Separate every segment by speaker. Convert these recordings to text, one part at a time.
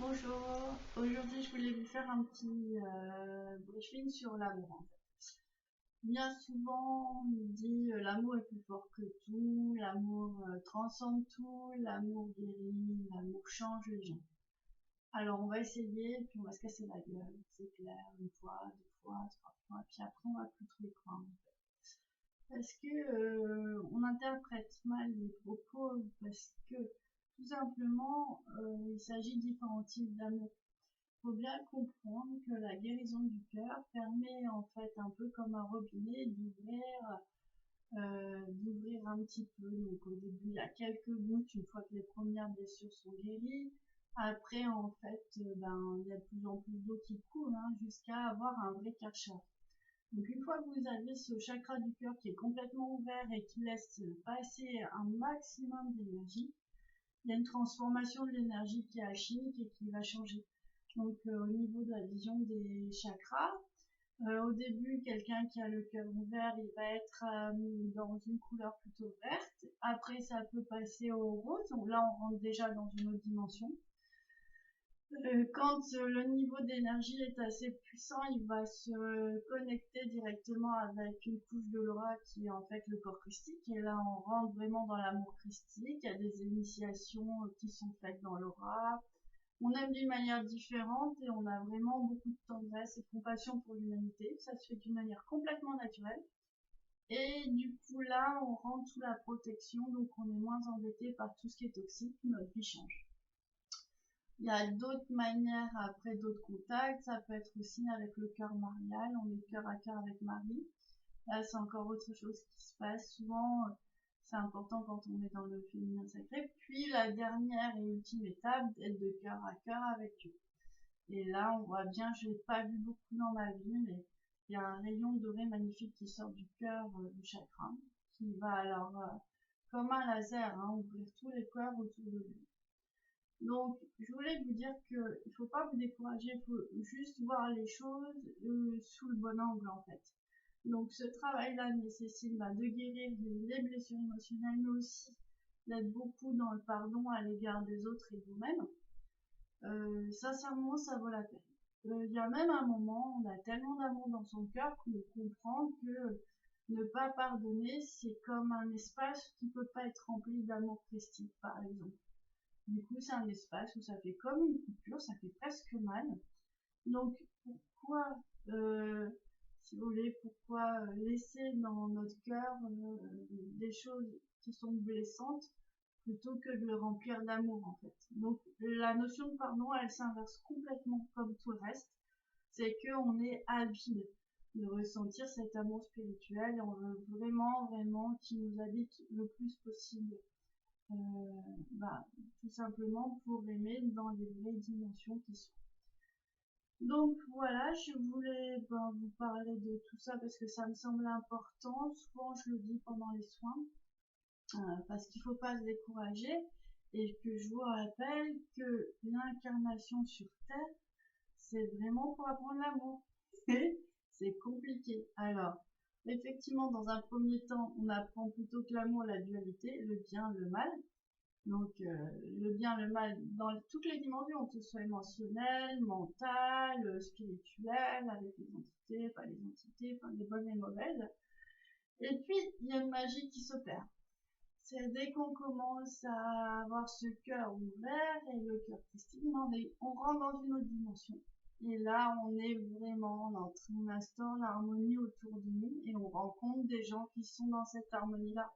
Speaker 1: Bonjour, aujourd'hui je voulais vous faire un petit briefing sur l'amour en fait. Bien souvent on nous dit l'amour est plus fort que tout, l'amour transcende tout, l'amour guérit, l'amour change les gens. Alors on va essayer, puis on va se casser la gueule, c'est clair, une fois, deux fois, trois fois, puis après on va plus trop y croire en fait. Parce que on interprète mal les propos, parce que tout simplement il s'agit de différents types d'amour. Faut bien comprendre que la guérison du cœur permet en fait un peu comme un robinet d'ouvrir un petit peu. Donc au début il y a quelques gouttes une fois que les premières blessures sont guéries. Après en fait il y a de plus en plus d'eau qui coule jusqu'à avoir un vrai cœur. Donc une fois que vous avez ce chakra du cœur qui est complètement ouvert et qui laisse passer un maximum d'énergie, il y a une transformation de l'énergie qui est alchimique et qui va changer. Donc au niveau de la vision des chakras, au début, quelqu'un qui a le cœur ouvert, il va être dans une couleur plutôt verte. Après, ça peut passer au rose. Donc là, on rentre déjà dans une autre dimension. Quand le niveau d'énergie est assez puissant, il va se connecter directement avec une couche de l'aura qui est en fait le corps christique. Et là, on rentre vraiment dans l'amour christique. Il y a des initiations qui sont faites dans l'aura. On aime d'une manière différente et on a vraiment beaucoup de tendresse et de compassion pour l'humanité. Ça se fait d'une manière complètement naturelle. Et du coup, là, on rentre sous la protection, donc on est moins embêté par tout ce qui est toxique. Notre vie change. Il y a d'autres manières, après d'autres contacts, ça peut être aussi avec le cœur marial, on est cœur à cœur avec Marie. Là, c'est encore autre chose qui se passe. Souvent, c'est important quand on est dans le féminin sacré. Puis la dernière et ultime étape, d'être de cœur à cœur avec Dieu. Et là, on voit bien, je l'ai pas vu beaucoup dans ma vie, mais il y a un rayon doré magnifique qui sort du cœur du chakra, qui va alors, comme un laser, ouvrir tous les cœurs autour de lui. Donc, je voulais vous dire que il faut pas vous décourager, il faut juste voir les choses sous le bon angle en fait. Donc, ce travail-là nécessite de guérir les blessures émotionnelles, mais aussi d'être beaucoup dans le pardon à l'égard des autres et de vous-même. Sincèrement, ça vaut la peine. Il y a même un moment, on a tellement d'amour dans son cœur qu'on comprend que ne pas pardonner, c'est comme un espace qui peut pas être rempli d'amour christique, par exemple. Du coup, c'est un espace où ça fait comme une coupure, ça fait presque mal. Donc, pourquoi, si vous voulez, pourquoi laisser dans notre cœur des choses qui sont blessantes plutôt que de le remplir d'amour en fait. Donc, la notion de pardon, elle s'inverse complètement comme tout le reste. C'est qu'on est avide de ressentir cet amour spirituel et on veut vraiment qu'il nous habite le plus possible. Euh, tout simplement pour aimer dans les vraies dimensions qui sont. Donc voilà, je voulais vous parler de tout ça parce que ça me semble important. Souvent je le dis pendant les soins, parce qu'il ne faut pas se décourager et que je vous rappelle que l'incarnation sur Terre, c'est vraiment pour apprendre l'amour. C'est compliqué. Alors, effectivement, dans un premier temps, on apprend plutôt que l'amour, la dualité, le bien, le mal. Donc, le bien, le mal, dans toutes les dimensions, que ce soit émotionnel, mental, spirituel, avec les entités, pas les entités, enfin, les bonnes et mauvaises. Et puis, il y a une magie qui s'opère. C'est dès qu'on commence à avoir ce cœur ouvert et le cœur christique, on rentre dans une autre dimension. Et là, on est vraiment, on instaure l'harmonie autour de nous et on rencontre des gens qui sont dans cette harmonie-là.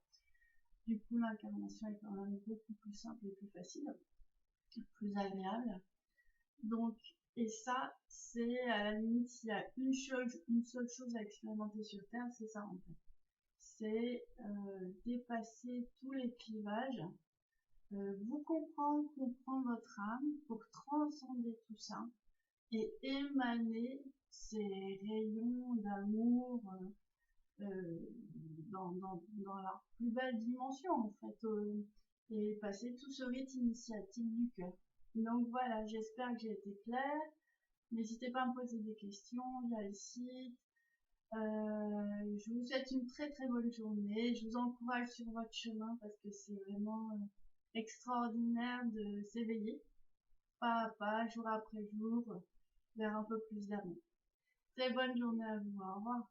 Speaker 1: Du coup, l'incarnation est quand même beaucoup plus simple et plus facile, plus agréable. Donc, et ça, c'est à la limite, s'il y a une seule chose à expérimenter sur Terre, c'est ça en fait. C'est dépasser tous les clivages, vous comprendre votre âme pour transcender tout ça et émaner ces rayons d'amour dans leur plus belle dimension en fait, et passer tout ce rite initiatique du cœur. Donc voilà, j'espère que j'ai été claire. N'hésitez pas à me poser des questions via le site. Je vous souhaite une très très bonne journée. Je vous encourage sur votre chemin parce que c'est vraiment extraordinaire de s'éveiller. pas à pas, jour après jour, vers un peu plus d'amour. Très bonne journée à vous. Au revoir.